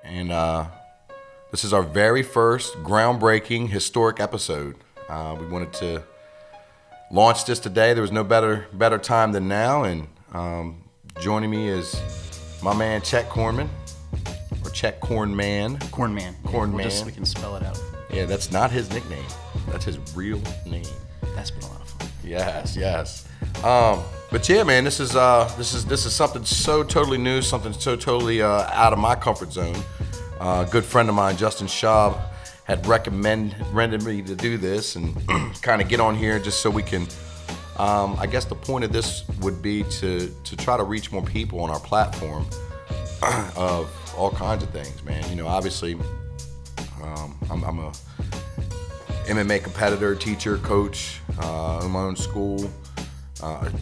and this is our very first groundbreaking, historic episode. We wanted to launch this today. There was no better time than now, and joining me is my man Chet Cornman, or Chet Cornman. Cornman. We can spell it out. Yeah, that's not his nickname. That's his real name. That's been a lot of fun. Yes. But yeah, man, this is something so totally new, something so totally out of my comfort zone. A good friend of mine, Justin Schaub, had recommended me to do this and kind of get on here just so we can. I guess the point of this would be to try to reach more people on our platform of all kinds of things, man. You know, obviously, I'm a MMA competitor, teacher, coach, in my own school,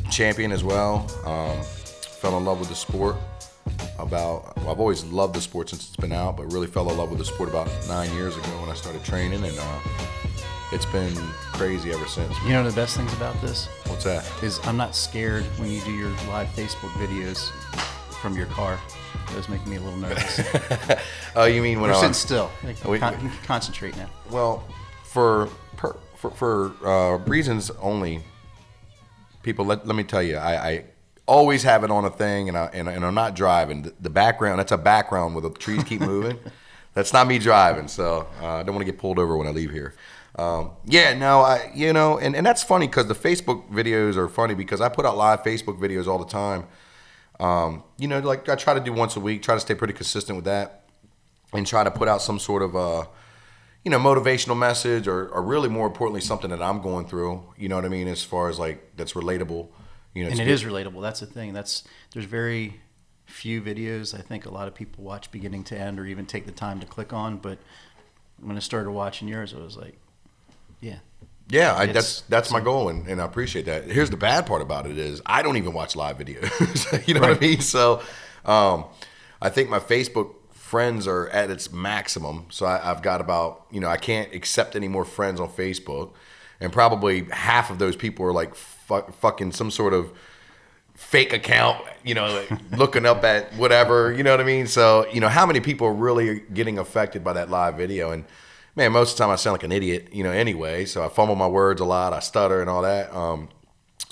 champion as well. Fell in love with the sport I've always loved the sport since it's been out, but really fell in love with the sport about 9 years ago when I started training, and it's been crazy ever since. You know the best things about this? What's that? Is I'm not scared when you do your live Facebook videos from your car. Those make me a little nervous. Oh, you mean when We're I sitting still. Concentrate now. Well, for reasons only, people, let me tell you, I always have it on a thing, and I'm not driving. The background, that's a background where the trees keep moving. That's not me driving, so I don't want to get pulled over when I leave here. And that's funny because the Facebook videos are funny because I put out live Facebook videos all the time. Like I try to do once a week, try to stay pretty consistent with that, and try to put out some sort of motivational message or really more importantly something that I'm going through. You know what I mean? As far as like that's relatable. And it is relatable. That's the thing. There's very few videos I think a lot of people watch beginning to end or even take the time to click on. But when I started watching yours, I was like, yeah. Yeah, that's my goal, and I appreciate that. Here's the bad part about it is I don't even watch live videos. You know what I mean? So I think my Facebook friends are at its maximum. So I've got about, I can't accept any more friends on Facebook. And probably half of those people are like fucking some sort of fake account, like looking up at whatever, you know what I mean? So, how many people are really getting affected by that live video? And man, most of the time I sound like an idiot, anyway. So I fumble my words a lot, I stutter and all that.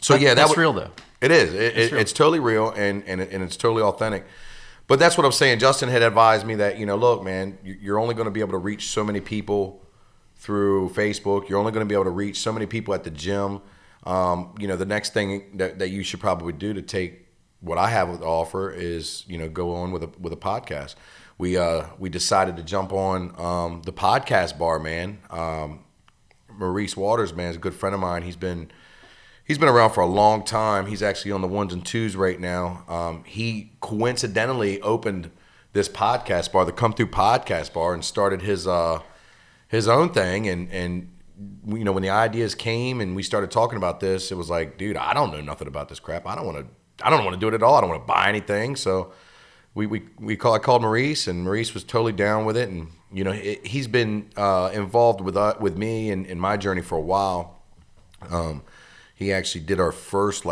That's real though. It is. It's totally real and it's totally authentic. But that's what I'm saying. Justin had advised me that, look, man, you're only going to be able to reach so many people through Facebook. You're only going to be able to reach so many people at the gym. The next thing that you should probably do to take what I have to offer is, go on with a podcast. We decided to jump on the podcast bar, man. Maurice Waters, man, is a good friend of mine. He's been around for a long time. He's actually on the ones and twos right now. He coincidentally opened this podcast bar, the Come Through Podcast Bar, and started his own thing. And when the ideas came and we started talking about this, it was like, dude, I don't know nothing about this crap. I don't want to do it at all. I don't want to buy anything. So I called Maurice, and Maurice was totally down with it. And he's been involved with me and my journey for a while. He actually did our first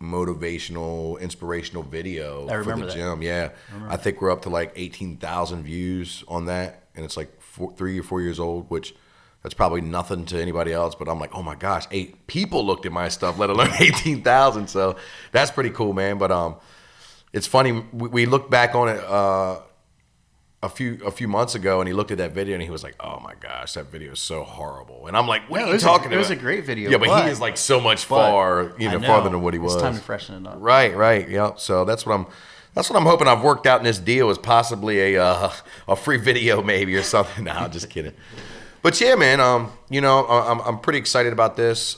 motivational, inspirational video for the gym. Yeah, I think we're up to 18,000 views on that, and it's 3 or 4 years old, which that's probably nothing to anybody else. But I'm like, oh my gosh, 8 people looked at my stuff, let alone 18,000. So that's pretty cool, man. But it's funny. We looked back on it a few months ago, and he looked at that video and he was like, oh my gosh, that video is so horrible. And I'm like, what are you talking about? It was a great video. Yeah, but he is so much farther than what he was. It's time to freshen it up. Right. Yeah. So that's what I'm hoping I've worked out in this deal is possibly a free video maybe or something. No, I'm just kidding. But yeah, man, I'm pretty excited about this.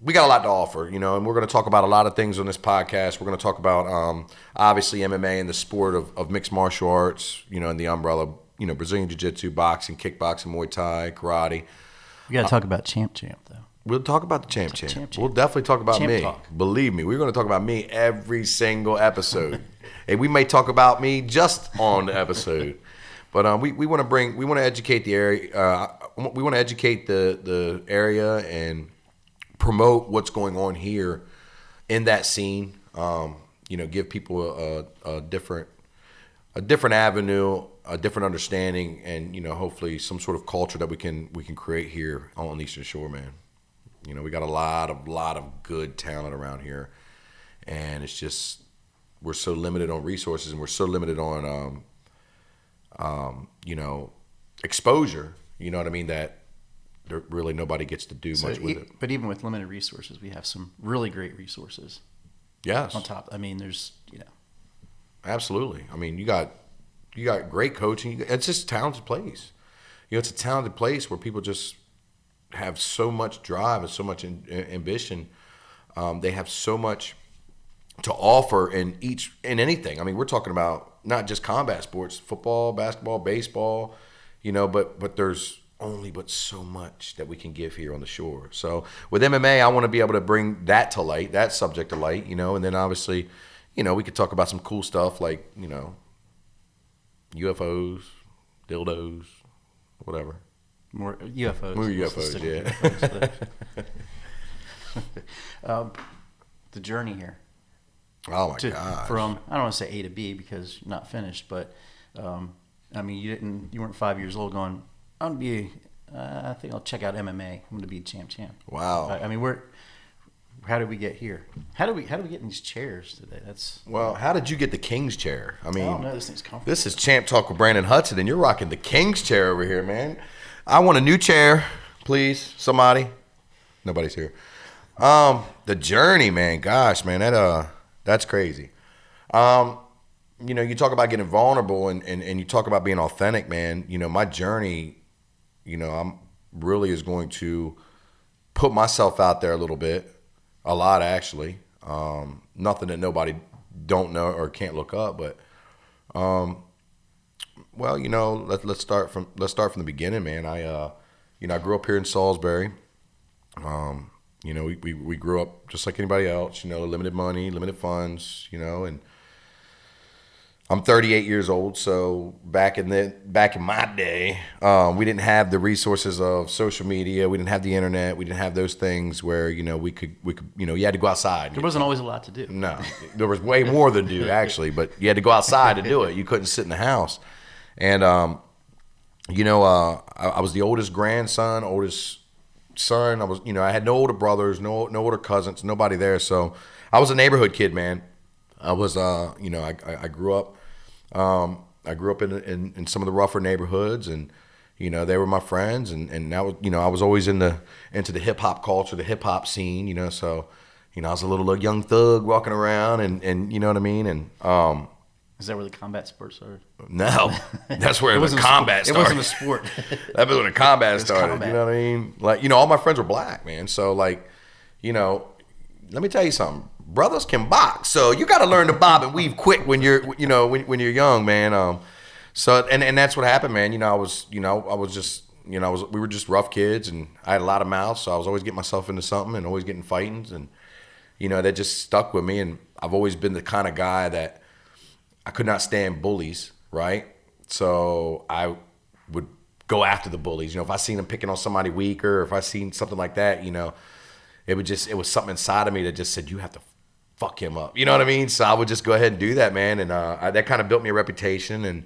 We got a lot to offer, and we're going to talk about a lot of things on this podcast. We're going to talk about, obviously, MMA and the sport of mixed martial arts, and the umbrella, Brazilian Jiu-Jitsu, boxing, kickboxing, Muay Thai, karate. We got to talk about Champ, though. We'll talk about the champ. We'll definitely talk about me. Talk. Believe me, we're going to talk about me every single episode. And we may talk about me just on the episode. But we want to educate the area. We want to educate the area and promote what's going on here in that scene. Give people a different a different avenue, a different understanding, and hopefully some sort of culture that we can create here on Eastern Shore, man. We got a lot of good talent around here, and it's just we're so limited on resources, and we're so limited on exposure. You know what I mean? That there really nobody gets to do much with it. But even with limited resources, we have some really great resources. Yes. On top, I mean, there's Absolutely. I mean, you got great coaching. It's just a talented place. It's a talented place where people just have so much drive and so much ambition. They have so much to offer in anything. I mean, we're talking about not just combat sports, football, basketball, baseball, but there's only but so much that we can give here on the shore. So with MMA, I want to be able to bring that to light, that subject to light, and then obviously, we could talk about some cool stuff like, UFOs, dildos, whatever. More UFOs. More UFOs, yeah. The journey here. Oh my gosh. From, I don't want to say A to B because you're not finished, but I mean, you weren't 5 years old going, I think I'll check out MMA. I'm going to be champ. Wow. I mean, how did we get here? How do we get in these chairs today? How did you get the King's chair? I mean, I don't know. This thing's comfortable. This is Champ Talk with Brandon Hudson, and you're rocking the King's chair over here, man. I want a new chair, please. Somebody. Nobody's here. The journey, man. Gosh, man, that's crazy. You talk about getting vulnerable and you talk about being authentic, man. My journey, I'm really is going to put myself out there a little bit. A lot, actually. Nothing that nobody don't know or can't look up, but let's start from the beginning, man. I grew up here in Salisbury. We grew up just like anybody else. Limited money, limited funds. And I'm 38 years old, so back in my day, we didn't have the resources of social media. We didn't have the internet. We didn't have those things where we could you had to go outside. There wasn't always a lot to do. No, there was way more to do actually, but you had to go outside to do it. You couldn't sit in the house, and I was the oldest grandson, oldest son. I was I had no older brothers, no older cousins, nobody there. So I was a neighborhood kid, man. I was, I grew up. I grew up in some of the rougher neighborhoods, and they were my friends, and that was I was always into the hip hop culture, the hip hop scene. So I was a little young thug walking around, and you know what I mean. And is that where the combat sport started? No, that's where the combat started. It wasn't a sport. That was when the combat started. Combat. You know what I mean? Like all my friends were black, man. So let me tell you something. Brothers can box, so you got to learn to bob and weave quick when you're, when you're young, man. So and that's what happened, man. I was just, we were just rough kids, and I had a lot of mouths, so I was always getting myself into something and always getting fightings, and that just stuck with me. And I've always been the kind of guy that I could not stand bullies, right? So I would go after the bullies. If I seen them picking on somebody weaker, or if I seen something like that, it was something inside of me that just said, you have to fuck him up. You know what I mean? So I would just go ahead and do that, man. And that kind of built me a reputation. And,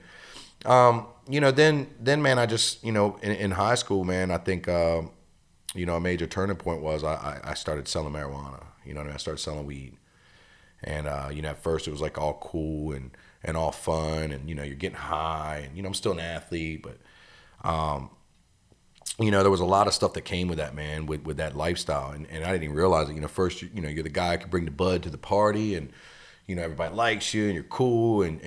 then man, I just, in high school, man, I think, a major turning point was I started selling marijuana. I started selling weed. And, at first it was like all cool and all fun. And, you're getting high. And, I'm still an athlete. But, there was a lot of stuff that came with that, man, with that lifestyle. And I didn't even realize it. First, you're the guy who can bring the bud to the party, and, everybody likes you, and you're cool. And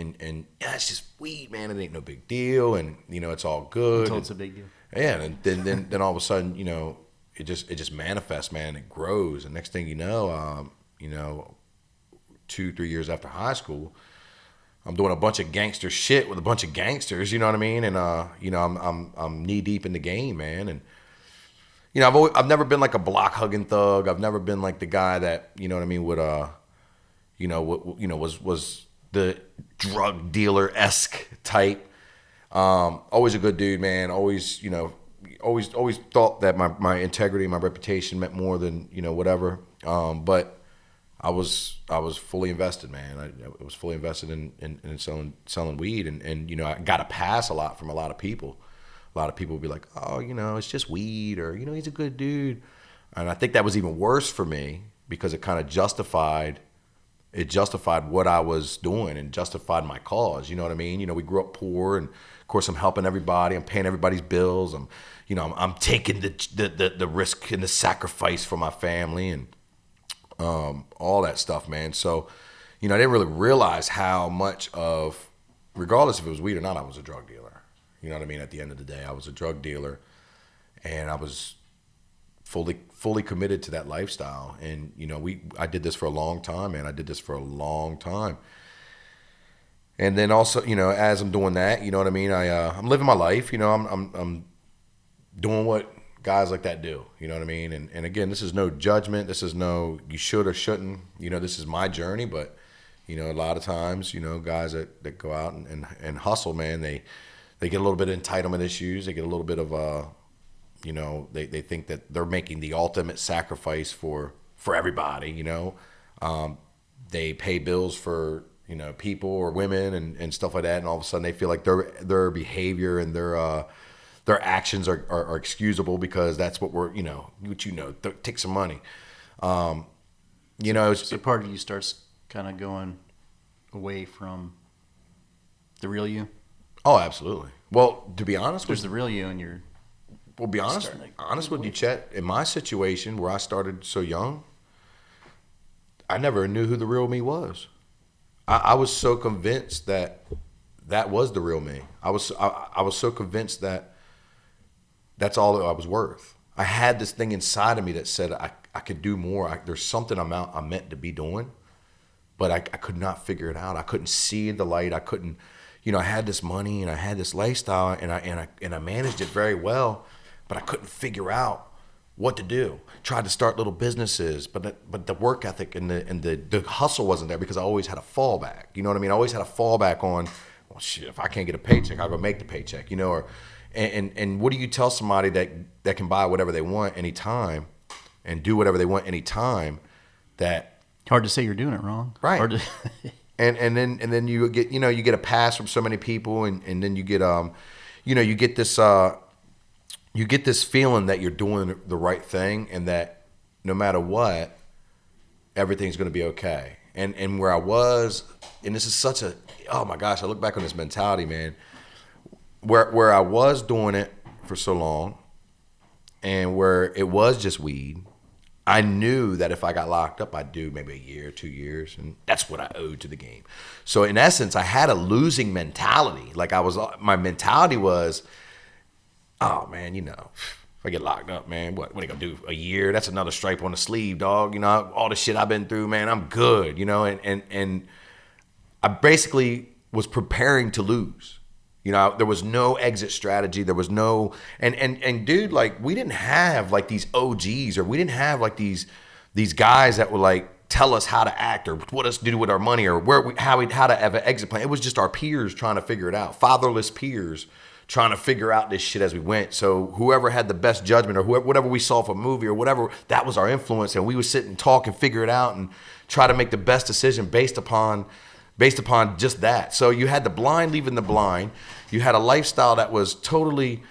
yeah, it's just weed, man. It ain't no big deal. And, it's all good. Until it's a big deal. Yeah. And then all of a sudden, it just manifests, man. It grows. And next thing you know, 2-3 years after high school, I'm doing a bunch of gangster shit with a bunch of gangsters, you know what I mean? And I'm knee deep in the game, man. And I've never been like a block hugging thug. I've never been like the guy that, you know what I mean, would was the drug dealer-esque type. Always a good dude, man. Always thought that my integrity, my reputation meant more than, whatever. But I was fully invested, man. I was fully invested in selling weed, and you know, I got a pass a lot from a lot of people. A lot of people would be like, oh, you know, it's just weed, or you know, he's a good dude. And I think that was even worse for me because it kind of justified what I was doing and justified my cause. You know what I mean? You know, we grew up poor, and of course, I'm helping everybody. I'm paying everybody's bills. I'm taking the risk and the sacrifice for my family and all that stuff, man. So, you know, I didn't really realize how much of, regardless if it was weed or not, I was a drug dealer. You know what I mean? At the end of the day, I was a drug dealer, and I was fully committed to that lifestyle. And you know, I did this for a long time, man. I did this for a long time. And then also, you know, as I'm doing that, you know what I mean, I'm living my life. You know, I'm doing what guys like that do. You know what I mean? And again, this is no judgment. This is no you should or shouldn't. You know, this is my journey. But you know, a lot of times, you know, guys that go out and hustle, man, they get a little bit of entitlement issues. They get a little bit of you know, they think that they're making the ultimate sacrifice for everybody. You know, they pay bills for, you know, people or women and stuff like that, and all of a sudden they feel like their behavior and their actions are excusable because that's what we're, you know, take some money. You know, So part of you starts kind of going away from the real you. oh, absolutely. Well, to be honest There's with the real you, and you're Well, be honest, starting to honest with you, Chet. In my situation where I started so young, I never knew who the real me was. I was so convinced that was the real me. I was so convinced that that's all I was worth. I had this thing inside of me that said I could do more. There's something I'm meant to be doing, but I could not figure it out. I couldn't see the light. I couldn't, you know, I had this money and I had this lifestyle and I managed it very well, but I couldn't figure out what to do. Tried to start little businesses, but the work ethic and the hustle wasn't there because I always had a fallback. You know what I mean? I always had a fallback on, well, shit, if I can't get a paycheck, I'll go make the paycheck, you know, or and what do you tell somebody that can buy whatever they want anytime and do whatever they want anytime that hard to say you're doing it wrong. Right. Hard to, and then you get, you know, you get a pass from so many people, and then you get you know, you get this feeling that you're doing the right thing and that no matter what, everything's going to be okay. And where I was, and this is such a, oh my gosh, I look back on this mentality, man, where I was doing it for so long and where it was just weed, I knew that if I got locked up, I'd do maybe a year, 2 years, and that's what I owed to the game. So in essence, I had a losing mentality. Like my mentality was, oh man, you know, if I get locked up, man, what are you gonna do? A year? That's another stripe on the sleeve, dog. You know, all the shit I've been through, man, I'm good. You know, and I basically was preparing to lose. You know, there was no exit strategy. There was no, and dude, like we didn't have like these OGs, or we didn't have like these guys that would like tell us how to act or what us to do with our money or how to have an exit plan. It was just our peers trying to figure it out, fatherless peers trying to figure out this shit as we went. So whoever had the best judgment or whatever we saw for a movie or whatever, that was our influence, and we would sit and talk and figure it out and try to make the best decision based upon just that. So you had the blind leaving the blind. You had a lifestyle that was totally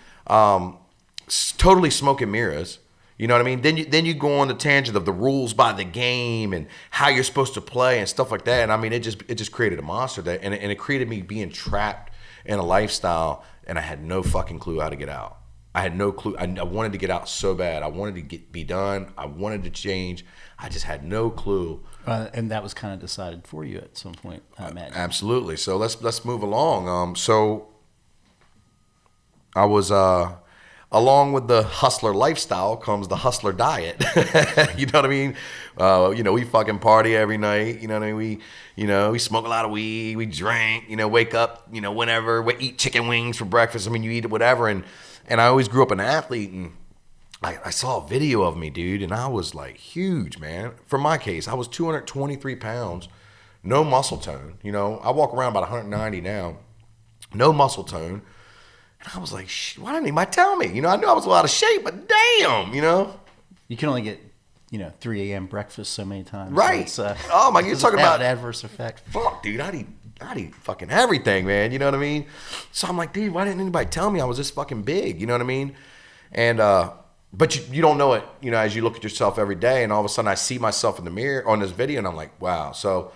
smoke and mirrors. You know what I mean? Then you go on the tangent of the rules by the game and how you're supposed to play and stuff like that. And I mean, it just created a monster and it created me being trapped in a lifestyle, and I had no fucking clue how to get out. I had no clue. I wanted to get out so bad. I wanted to be done. I wanted to change. I just had no clue. and that was kind of decided for you at some point, I imagine. Absolutely. So let's move along. So I was along with the hustler lifestyle comes the hustler diet. You know what I mean? You know, we fucking party every night. You know what I mean? We smoke a lot of weed. We drink. You know, wake up. You know, whenever we eat chicken wings for breakfast. I mean, you eat it, whatever. And I always grew up an athlete, and I saw a video of me, dude, and I was like huge, man. For my case, I was 223 pounds, no muscle tone. You know, I walk around about 190 now, no muscle tone. And I was like, why didn't anybody tell me? You know, I knew I was a lot of shape, but damn, you know. You can only get 3 a.m. breakfast so many times. Right. So it's, Oh my, you're it's talking an about adverse effect. fuck, dude. I'd eat fucking everything, man. You know what I mean? So I'm like, dude, why didn't anybody tell me I was this fucking big? You know what I mean? And but you don't know it, as you look at yourself every day, and all of a sudden I see myself in the mirror on this video, and I'm like, wow. So,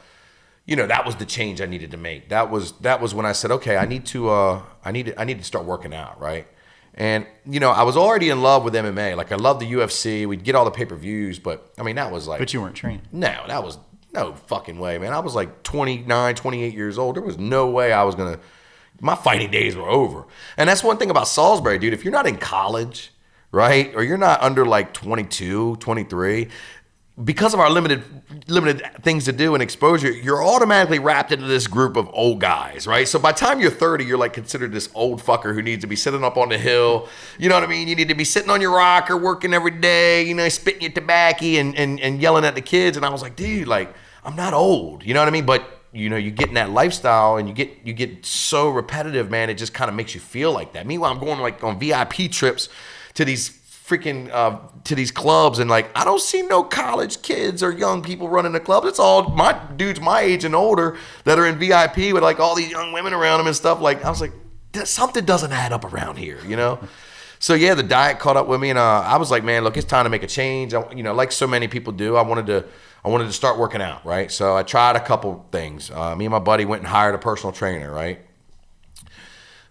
that was the change I needed to make. That was when I said, okay, I need to start working out, right? And I was already in love with MMA. Like I loved the UFC. We'd get all the pay-per-views, but I mean that was like. But you weren't training. No, that was no fucking way, man. I was like 29, 28 years old. There was no way I was gonna. My fighting days were over. And that's one thing about Salisbury, dude. If you're not in college, right, or you're not under like 22, 23, because of our limited things to do and exposure, you're automatically wrapped into this group of old guys, right? So by the time you're 30, you're like considered this old fucker who needs to be sitting up on the hill. You know what I mean? You need to be sitting on your rocker, working every day, spitting your tobacco and yelling at the kids. And I was like, dude, like, I'm not old. You know what I mean? But you get in that lifestyle and you get so repetitive, man. It just kind of makes you feel like that. Meanwhile, I'm going like on VIP trips to these freaking to these clubs, and like I don't see no college kids or young people running the clubs. It's all my dudes my age and older that are in VIP with like all these young women around them and stuff. Like I was like, something doesn't add up around here, So yeah, the diet caught up with me, and I was like, man, look, it's time to make a change. Like so many people do, I wanted to start working out, right? So I tried a couple things. Me and my buddy went and hired a personal trainer, right?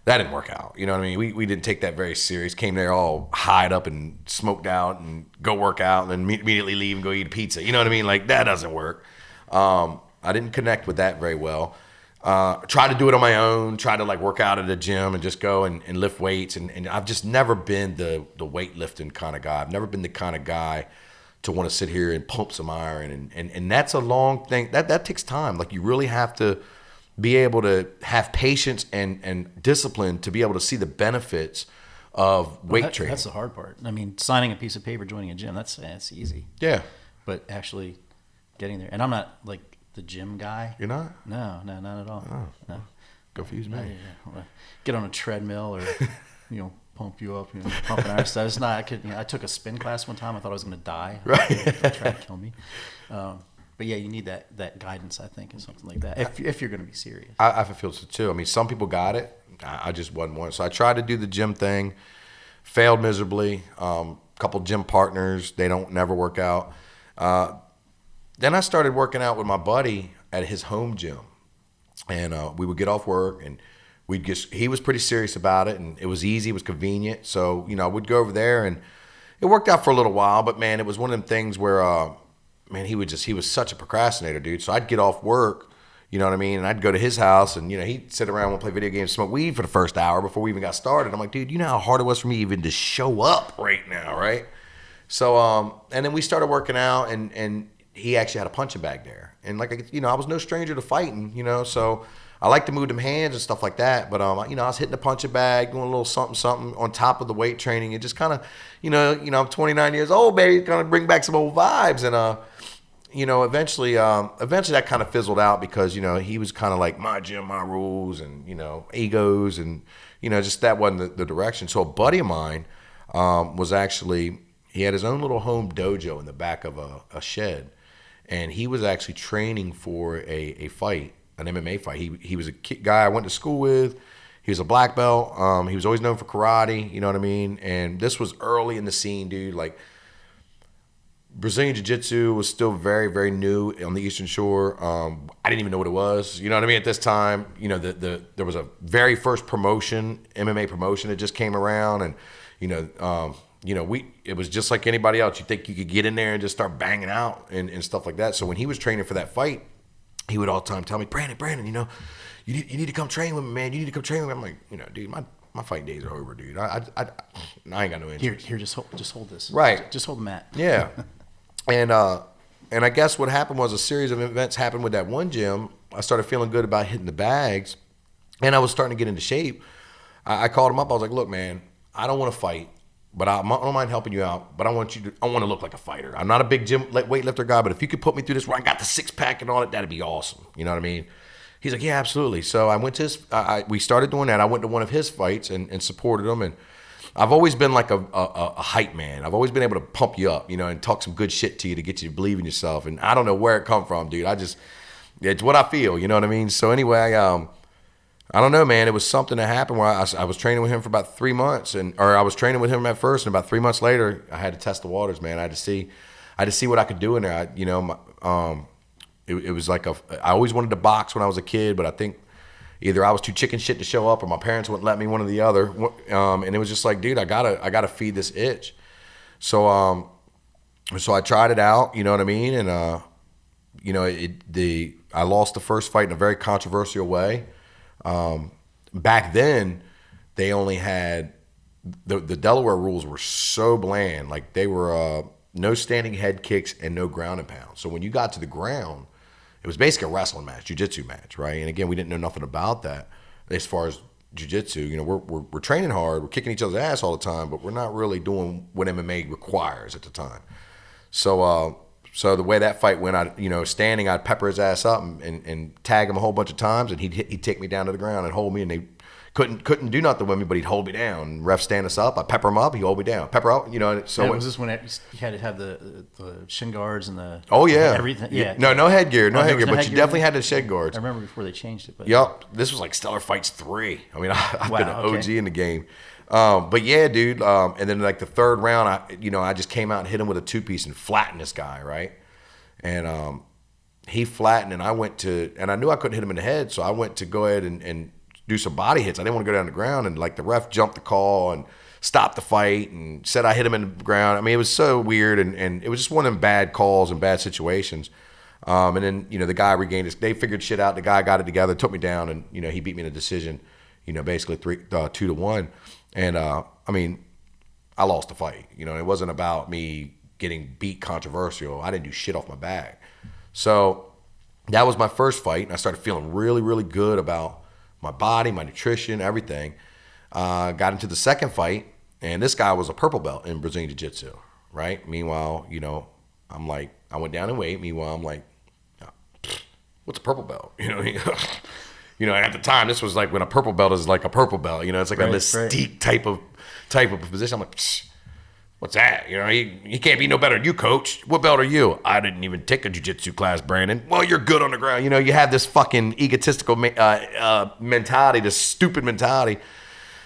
That didn't work out. You know what I mean? We didn't take that very serious. Came there all hied up and smoked out and go work out and then immediately leave and go eat a pizza. You know what I mean? Like that doesn't work. I didn't connect with that very well. Tried to do it on my own. Tried to like work out at a gym and just go and lift weights. And I've just never been the weightlifting kind of guy. I've never been the kind of guy to want to sit here and pump some iron. And that's a long thing. That takes time. Like you really have to be able to have patience and discipline to be able to see the benefits of weight training. That's the hard part. I mean, signing a piece of paper, joining a gym, that's easy. Yeah. But actually getting there. And I'm not like the gym guy. You're not? No, not at all. Oh, no. Confuse me. Get on a treadmill or, pump you up, pumping iron stuff. It's not, I took a spin class one time. I thought I was going to die. Right. They tried to kill me. But yeah, you need that guidance, I think, and something like that if you're going to be serious. I feel so too. I mean, some people got it. I just wasn't one. So I tried to do the gym thing, failed miserably. Couple gym partners, they don't never work out. Then I started working out with my buddy at his home gym, and we would get off work and he was pretty serious about it, and it was easy, it was convenient. So I would go over there, and it worked out for a little while. But man, it was one of them things where. Man, he was such a procrastinator, dude. So I'd get off work, you know what I mean? And I'd go to his house and, he'd sit around and play video games, smoke weed for the first hour before we even got started. I'm like, dude, you know how hard it was for me even to show up right now, right? So, and then we started working out and he actually had a punching bag there. And like, I was no stranger to fighting, so I like to move them hands and stuff like that. But, I was hitting the punching bag, doing a little something on top of the weight training. It just kind of, I'm 29 years old, baby, kind of bring back some old vibes. And, eventually that kind of fizzled out because, he was kind of like my gym, my rules and, egos and, just that wasn't the direction. So a buddy of mine he had his own little home dojo in the back of a shed. And he was actually training for a fight, an MMA fight. He was a guy I went to school with. He was a black belt. He was always known for karate, you know what I mean? And this was early in the scene, dude. Like, Brazilian Jiu-Jitsu was still very, very new on the Eastern Shore. I didn't even know what it was. You know what I mean? At this time, there was a very first promotion, MMA promotion that just came around. And, it was just like anybody else. You think you could get in there and just start banging out and stuff like that. So when he was training for that fight, he would all the time tell me, Brandon, you need to come train with me, man. You need to come train with me. I'm like, dude, my fight days are over, dude. I ain't got no interest. Here, just hold this. Right. Just hold the mat. Yeah. And I guess what happened was a series of events happened with that one gym. I started feeling good about hitting the bags, and I was starting to get into shape. I called him up. I was like, look, man, I don't want to fight, but I don't mind helping you out, but I want to look like a fighter. I'm not a big gym weightlifter guy, but if you could put me through this where I got the six-pack and all that, that'd be awesome. You know what I mean? He's like, yeah, absolutely. So I went to we started doing that. I went to one of his fights and supported him, and I've always been like a hype man. I've always been able to pump you up, you know, and talk some good shit to you to get you to believe in yourself. And I don't know where it come from, dude. It's what I feel, you know what I mean? So anyway, I don't know, man. It was something that happened where I was training with him for about 3 months, or I was training with him at first, and about 3 months later, I had to test the waters, man. I had to see what I could do in there. It was like I always wanted to box when I was a kid, but I think either I was too chicken shit to show up, or my parents wouldn't let me, one or the other. And it was just like, dude, I gotta feed this itch. So I tried it out, you know what I mean, and I lost the first fight in a very controversial way. Back then, they only had the Delaware rules were so bland, like they were no standing head kicks and no ground and pound. So when you got to the ground, it was basically a wrestling match, jiu-jitsu match, right? And again, we didn't know nothing about that as far as jiu-jitsu. You know, we're training hard, we're kicking each other's ass all the time, but we're not really doing what MMA requires at the time. So the way that fight went, standing, I'd pepper his ass up and tag him a whole bunch of times, and he'd take me down to the ground and hold me, and they couldn't do nothing with me, but he'd hold me down. Ref stand us up, I pepper him up, he hold me down, pepper up, you know. So was this when you had to have the shin guards and the everything? Yeah, no headgear, no headgear, but headgear you definitely had the shed guards. I remember before they changed it. But Yep, this was like Stellar Fights 3. I mean, I've been an OG okay. in the game. But yeah, dude. And then like the third round, I just came out and hit him with a 2-piece and flattened this guy, right? And he flattened, and I knew I couldn't hit him in the head, so I went to go ahead and do some body hits. I didn't want to go down the ground, and like the ref jumped the call and stopped the fight and said I hit him in the ground. I mean, it was so weird, and it was just one of them bad calls and bad situations. And then, the guy regained his, they figured shit out. The guy got it together, took me down, and, he beat me in a decision, basically 2-1. And, I mean, I lost the fight. It wasn't about me getting beat controversial. I didn't do shit off my back. So that was my first fight, and I started feeling really, really good about my body, my nutrition, everything. Got into the second fight, and this guy was a purple belt in Brazilian Jiu-Jitsu, right? Meanwhile, I'm like, I went down in weight. Meanwhile, I'm like, what's a purple belt? And at the time, this was like when a purple belt is like a purple belt. It's like a mystique type of position. I'm like, what's that? He can't be no better than you, coach. What belt are you? I didn't even take a jiu-jitsu class, Brandon. Well, you're good on the ground. You have this fucking egotistical mentality, this stupid mentality.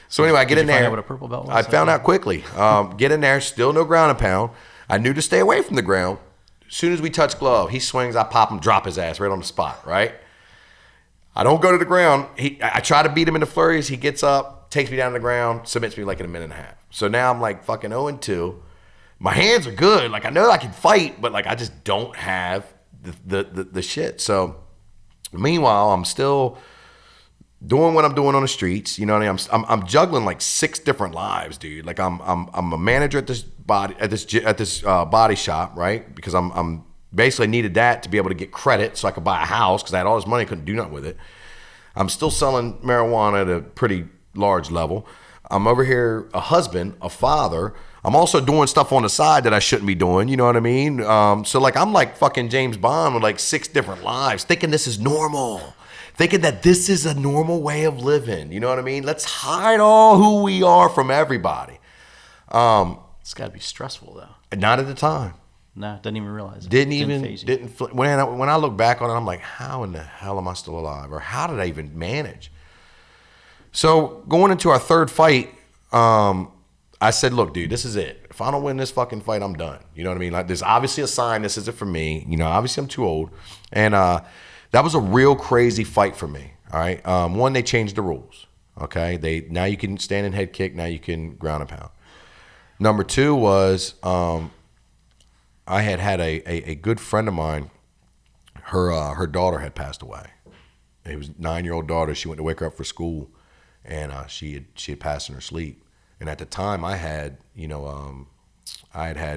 So anyway, I get in there. Did you find out what a purple belt was? I found out quickly. Get in there, still no ground and pound. I knew to stay away from the ground. As soon as we touch glove, he swings, I pop him, drop his ass right on the spot, right? I don't go to the ground. I try to beat him in the flurries. He gets up, takes me down to the ground, submits me like in a minute and a half. So now I'm like fucking 0-2. My hands are good. Like I know I can fight, but like I just don't have the shit. So meanwhile, I'm still doing what I'm doing on the streets. You know what I mean? I'm juggling like 6 different lives, dude. Like I'm a manager at this body shop, right? Because I'm basically needed that to be able to get credit so I could buy a house because I had all this money, couldn't do nothing with it. I'm still selling marijuana at a pretty large level. I'm over here a husband, a father. I'm also doing stuff on the side that I shouldn't be doing. You know what I mean? So like I'm like fucking James Bond with like 6 different lives, thinking this is normal, thinking that this is a normal way of living. You know what I mean? Let's hide all who we are from everybody. It's got to be stressful though. Not at the time. No, didn't even realize it. When I look back on it, I'm like, how in the hell am I still alive? Or how did I even manage? So going into our third fight, I said, look, dude, this is it. If I don't win this fucking fight, I'm done. You know what I mean? Like, there's obviously a sign this isn't for me. Obviously I'm too old. And that was a real crazy fight for me. All right. One, they changed the rules. Okay. Now you can stand and head kick. Now you can ground and pound. Number 2 was I had a good friend of mine. Her daughter had passed away. It was a 9-year-old daughter. She went to wake her up for school, and she had passed in her sleep. And at the time, I had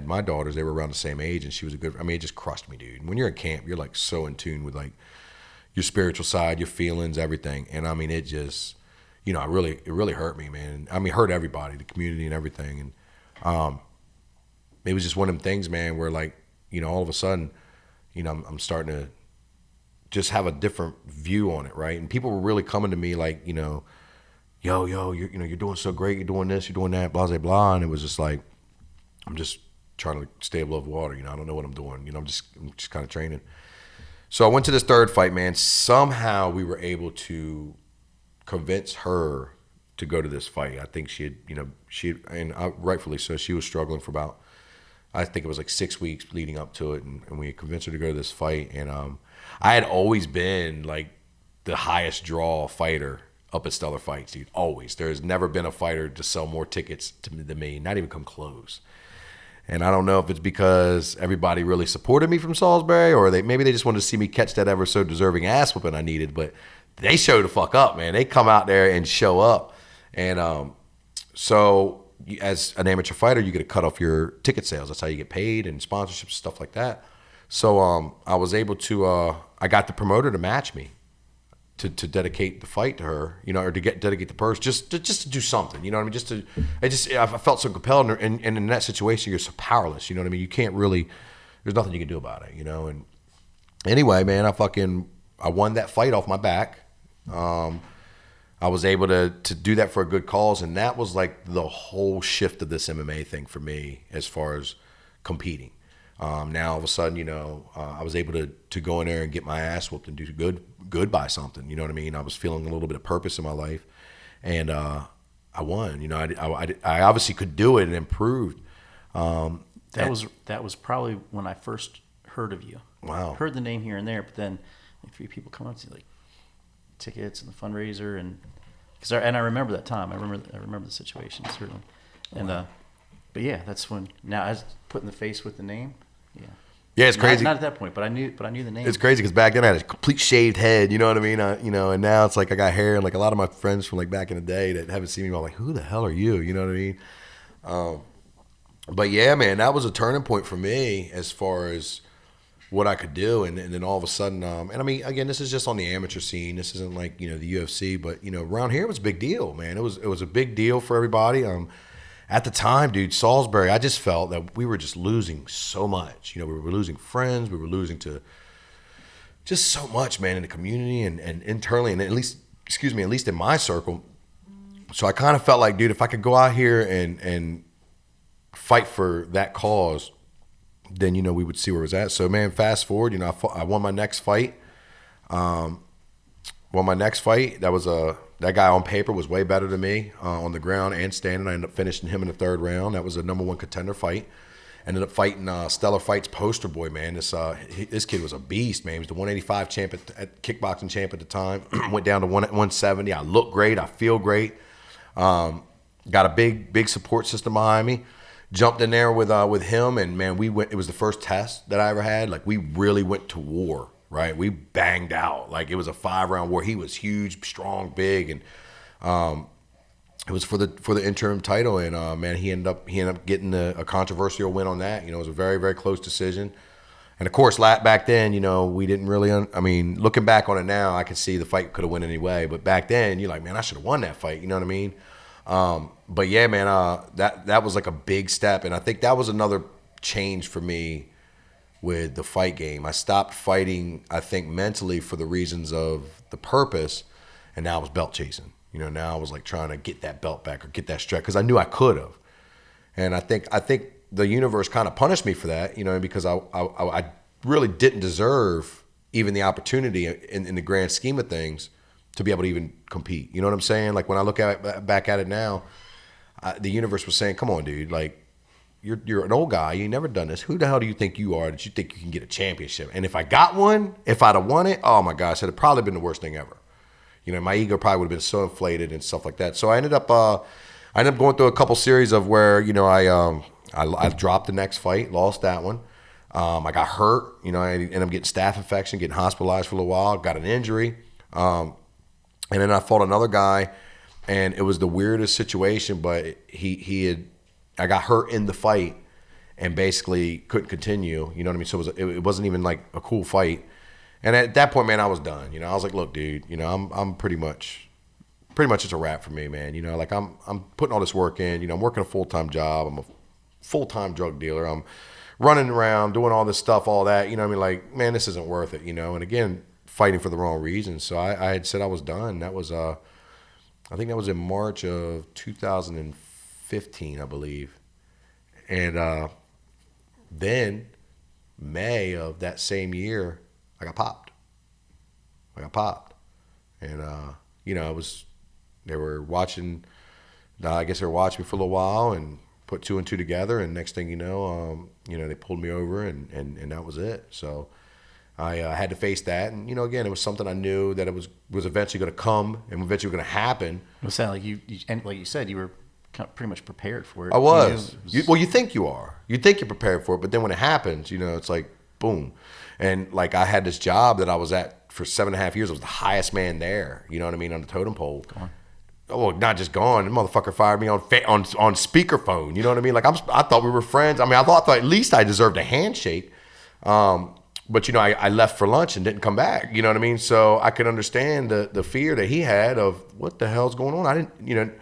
my daughters. They were around the same age, and she was it just crushed me, dude. When you're in camp, you're like so in tune with like your spiritual side, your feelings, everything. And I mean, it just, it really hurt me, man. I mean, hurt everybody, the community and everything. And it was just one of them things, man, where like, all of a sudden, I'm starting to just have a different view on it, right? And people were really coming to me like, yo, you're doing so great. You're doing this, you're doing that, blah, blah, blah. And it was just like, I'm just trying to stay above water. I don't know what I'm doing. I'm just kind of training. So I went to this third fight, man. Somehow we were able to convince her to go to this fight. I think rightfully so, she was struggling for about, I think it was like 6 weeks leading up to it, and we convinced her to go to this fight. And I had always been like the highest draw fighter up at Stellar Fights, dude. Always. There's never been a fighter to sell more tickets than me, not even come close. And I don't know if it's because everybody really supported me from Salisbury, or maybe they just wanted to see me catch that ever so deserving ass whooping I needed. But they show the fuck up, man. They come out there and show up. And so as an amateur fighter, you get a cut off your ticket sales. That's how you get paid, and sponsorships, stuff like that. So I was able to, I got the promoter to match me to dedicate the fight to her, or to dedicate the purse, just to do something, you know what I mean? I felt so compelled, and in that situation, you're so powerless, you know what I mean? You can't really, there's nothing you can do about it, And anyway, man, I won that fight off my back. I was able to do that for a good cause, and that was like the whole shift of this MMA thing for me as far as competing. Now all of a sudden, I was able to go in there and get my ass whooped and do good by something. You know what I mean? I was feeling a little bit of purpose in my life, and I won. I obviously could do it and improved. That was probably when I first heard of you. Wow. Heard the name here and there, but then like 3 people come up to you, like tickets and the fundraiser, and I remember that time. I remember the situation certainly, and but yeah, that's when now I was putting the face with the name. Yeah. Yeah, it's crazy. Not at that point, but I knew the name. It's crazy because back then I had a complete shaved head. You know what I mean? And now it's like I got hair, and like a lot of my friends from like back in the day that haven't seen me, I'm like, who the hell are you? You know what I mean? But yeah, man, that was a turning point for me as far as what I could do, and then all of a sudden, and I mean, again, this is just on the amateur scene. This isn't like the UFC, but around here it was a big deal, man. It was a big deal for everybody. At the time, dude, Salisbury, I just felt that we were just losing so much. We were losing friends. We were losing to just so much, man, in the community and internally, and at least in my circle. So I kind of felt like, dude, if I could go out here and fight for that cause, then, we would see where it was at. So, man, fast forward, I won my next fight. That guy on paper was way better than me on the ground and standing. I ended up finishing him in the third round. That was a number 1 contender fight. Ended up fighting Stellar Fights poster boy, man. This kid was a beast, man. He was the 185 champ at kickboxing champ at the time. Went down to 170. I look great. I feel great. Got a big support system behind me. Jumped in there with him, and man, we went. It was the first test that I ever had. Like, we really went to war. Right, we banged out like it was a 5-round war. He was huge, strong, big, and it was for the interim title. And man, he ended up getting a controversial win on that. It was a very, very close decision. And of course, back then, we didn't really. I mean, looking back on it now, I can see the fight could have went anyway. But back then, you're like, man, I should have won that fight. You know what I mean? But yeah, man, that was like a big step, and I think that was another change for me with the fight game. I stopped fighting, I think, mentally for the reasons of the purpose, and now I was belt chasing. Now I was like trying to get that belt back or get that strap because I knew I could have. And I think the universe kind of punished me for that, because I really didn't deserve even the opportunity in the grand scheme of things to be able to even compete. You know what I'm saying? Like, when I look back at it now, the universe was saying, come on, dude, like, you're an old guy. You ain't never done this. Who the hell do you think you are that you think you can get a championship? And if I got one, if I'd have won it, oh my gosh, it'd probably been the worst thing ever. My ego probably would have been so inflated and stuff like that. So I ended up going through a couple series of where I dropped the next fight, lost that one. I got hurt. I ended up getting staph infection, getting hospitalized for a little while, got an injury, and then I fought another guy, and it was the weirdest situation. But I got hurt in the fight and basically couldn't continue. You know what I mean? So it wasn't even like a cool fight. And at that point, man, I was done. I was like, look, dude, I'm pretty much it's a wrap for me, man. Like, I'm putting all this work in. I'm working a full-time job. I'm a full-time drug dealer. I'm running around doing all this stuff, all that. I mean, like, man, this isn't worth it. And again, fighting for the wrong reasons. So I had said I was done. That was I think that was in March of 2015, I believe. And then May of that same year, I got popped. And they were watching. I guess they were watching me for a little while and put two and two together. And next thing you know, they pulled me over and that was it. So I had to face that. And again, it was something I knew that it was eventually going to come and eventually going to happen. It sounded like you and like you said, you were pretty much prepared for it. I was. You think you are. You think you're prepared for it, but then when it happens, it's like boom. And like I had this job that I was at for 7.5 years. I was the highest man there. You know what I mean, on the totem pole. Gone. Oh, not just gone. The motherfucker fired me on speakerphone. You know what I mean? Like I thought we were friends. I mean, I thought at least I deserved a handshake. But I left for lunch and didn't come back. You know what I mean? So I could understand the fear that he had of what the hell's going on. I didn't.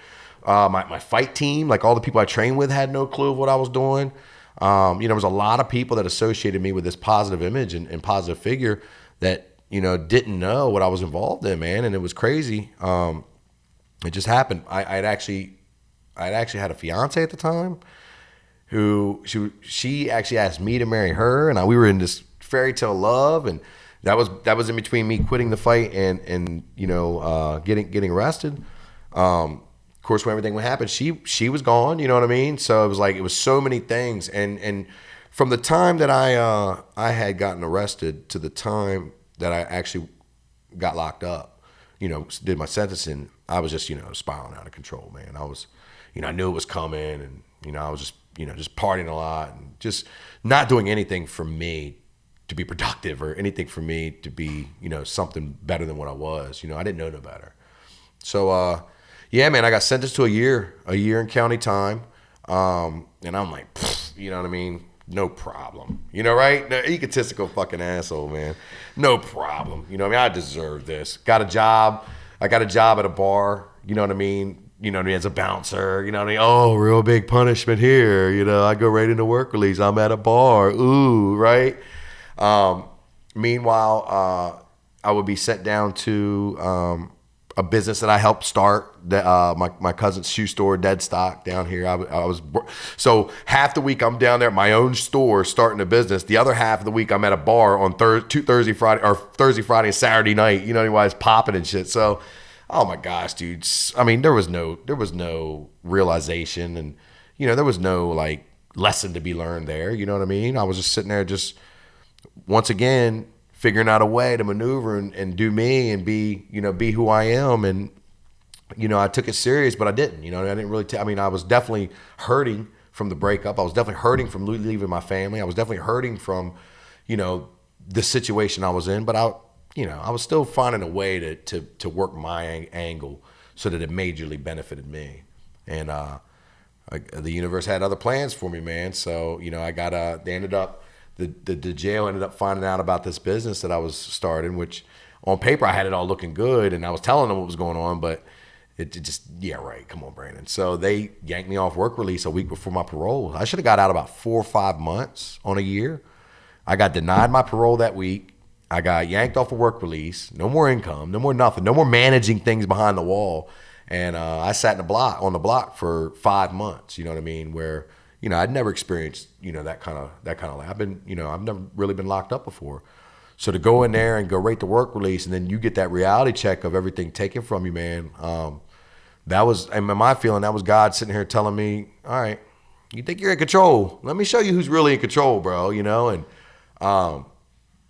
My fight team, like all the people I trained with, had no clue of what I was doing. There was a lot of people that associated me with this positive image and positive figure that didn't know what I was involved in, man, and it was crazy. It just happened. I'd actually had a fiance at the time who she actually asked me to marry her, and we were in this fairy tale love, and that was in between me quitting the fight and getting arrested. Of course, when everything would happen, she was gone. You know what I mean? So it was so many things, and from the time that I had gotten arrested to the time that I actually got locked up, did my sentencing, I was just spiraling out of control, man. I was, I knew it was coming, and I was just partying a lot and just not doing anything for me to be productive or anything for me to be something better than what I was. I didn't know no better. So yeah, man, I got sentenced to a year in county time, and I'm like, you know what I mean? No problem. Right? No, egotistical fucking asshole, man. No problem. I deserve this. Got a job. I got a job at a bar. You know what I mean? As a bouncer. You know what I mean? Oh, real big punishment here. I go right into work release. I'm at a bar. Ooh, right? Meanwhile, I would be sent down to a business that I helped start, my cousin's shoe store, Dead Stock, down here. So half the week I'm down there at my own store starting a business. The other half of the week I'm at a bar on Thursday, Friday, and Saturday night. While it's popping and shit. So, oh my gosh, dude. I mean, there was no realization, and there was no like lesson to be learned there. You know what I mean? I was just sitting there, just once again figuring out a way to maneuver and do me and be who I am. And, I took it serious, but I didn't, I didn't really, I was definitely hurting from the breakup. I was definitely hurting from leaving my family. I was definitely hurting from, the situation I was in, but I was still finding a way to work my angle so that it majorly benefited me. And, the universe had other plans for me, man. So, they ended up, the jail ended up finding out about this business that I was starting, which on paper I had it all looking good, and I was telling them what was going on, but it just, yeah, right, come on, Brandon. So they yanked me off work release a week before my parole. I should have got out about 4 or 5 months on a year. I got denied my parole that week. I got yanked off of work release. No more income, no more nothing, no more managing things behind the wall. And I sat on the block for 5 months, you know what I mean, where I'd never experienced, that kind of life. I've never really been locked up before. So to go in there and go right to work release, and then you get that reality check of everything taken from you, man. That was, and my feeling, that was God sitting here telling me, all right, you think you're in control? Let me show you who's really in control, bro. And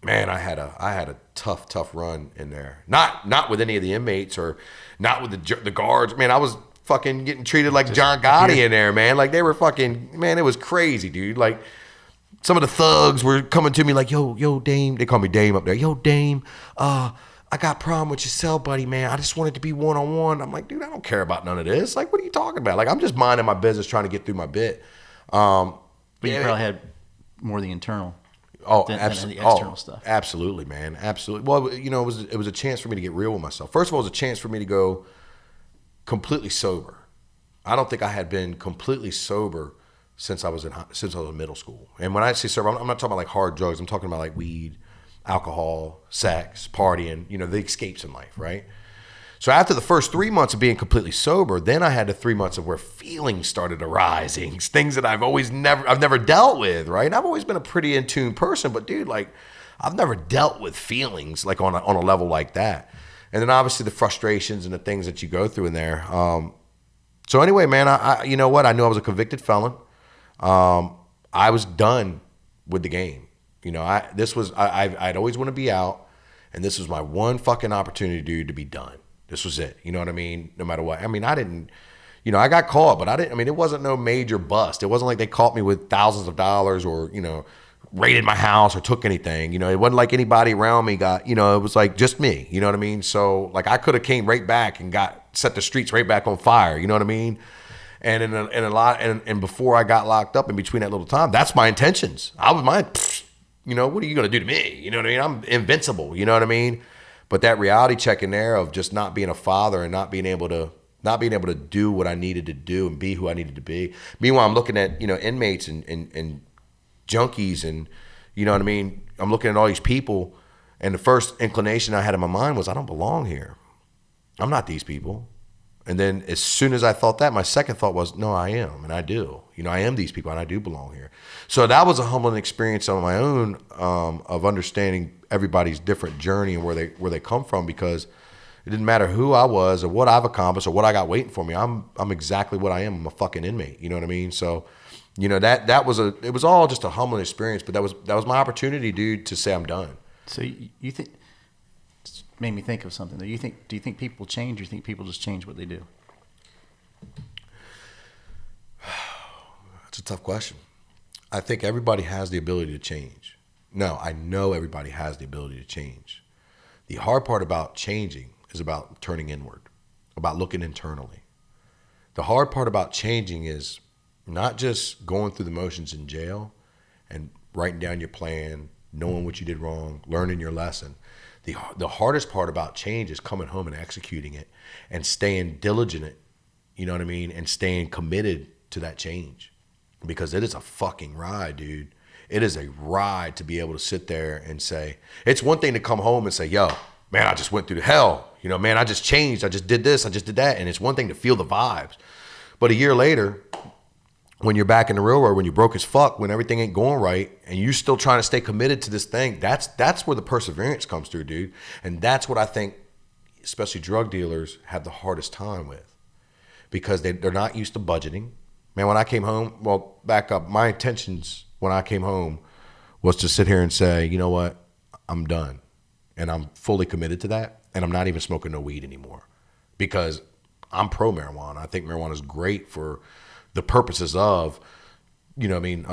man, I had a tough run in there. Not with any of the inmates or not with the guards. Man, I was fucking getting treated like John Gotti in there, man. Like they were fucking, man, it was crazy, dude. Like some of the thugs were coming to me like, yo, Dame. They call me Dame up there. Yo, Dame, I got a problem with your cell, buddy, man. I just wanted to be one-on-one. I'm like, dude, I don't care about none of this. Like, what are you talking about? Like, I'm just minding my business trying to get through my bit. But you probably had more the internal than the external stuff. Absolutely, man. Absolutely. Well, it was a chance for me to get real with myself. First of all, it was a chance for me to go completely sober. I don't think I had been completely sober since I was in middle school. And when I say sober, I'm not talking about like hard drugs. I'm talking about like weed, alcohol, sex, partying, the escapes in life, right? So after the first 3 months of being completely sober, then I had the 3 months of where feelings started arising, things that I've never dealt with, right? And I've always been a pretty in tune person, but dude, like I've never dealt with feelings like on a level like that. And then obviously the frustrations and the things that you go through in there. So anyway, man, I you know what? I knew I was a convicted felon. I was done with the game. You know, I'd always want to be out, and this was my one fucking opportunity, dude, to be done. This was it. You know what I mean? No matter what. I mean, I didn't, you know, I got caught, but I didn't, I mean, it wasn't no major bust. It wasn't like they caught me with thousands of dollars or, you know, raided my house or took anything. You know, it wasn't like anybody around me got, you know, it was like just me. You know what I mean? So like I could have came right back and set the streets right back on fire. You know what I mean? And and before I got locked up in between that little time, that's my intentions. I was you know, what are you going to do to me? You know what I mean? I'm invincible. You know what I mean? But that reality check in there of just not being a father and not being able to do what I needed to do and be who I needed to be. Meanwhile, I'm looking at, you know, inmates and junkies and, you know what I mean? I'm looking at all these people, and the first inclination I had in my mind was, I don't belong here. I'm not these people. And then as soon as I thought that, my second thought was, no, I am, and I do. You know, I am these people, and I do belong here. So that was a humbling experience on my own, of understanding everybody's different journey and where they come from, because it didn't matter who I was or what I've accomplished or what I got waiting for me. I'm exactly what I am. I'm a fucking inmate. You know what I mean? So, you know, it was all just a humbling experience, but that was my opportunity, dude, to say I'm done. So you think, made me think of something. Do you think people change, or do you think people just change what they do? That's a tough question. I think everybody has the ability to change. No, I know everybody has the ability to change. The hard part about changing is about turning inward, about looking internally. The hard part about changing is not just going through the motions in jail and writing down your plan, knowing what you did wrong, learning your lesson. The hardest part about change is coming home and executing it and staying diligent, you know what I mean, and staying committed to that change, because it is a fucking ride, dude. It is a ride to be able to sit there and say, it's one thing to come home and say, yo, man, I just went through the hell. You know, man, I just changed. I just did this. I just did that. And it's one thing to feel the vibes. But a year later, when you're back in the real world, when you're broke as fuck, when everything ain't going right, and you're still trying to stay committed to this thing, that's where the perseverance comes through, dude. And that's what I think, especially drug dealers, have the hardest time with, because they're not used to budgeting. Man, when I came home, well, back up, my intentions when I came home was to sit here and say, you know what, I'm done. And I'm fully committed to that. And I'm not even smoking no weed anymore, because I'm pro marijuana. I think marijuana is great for the purposes of, you know what I mean,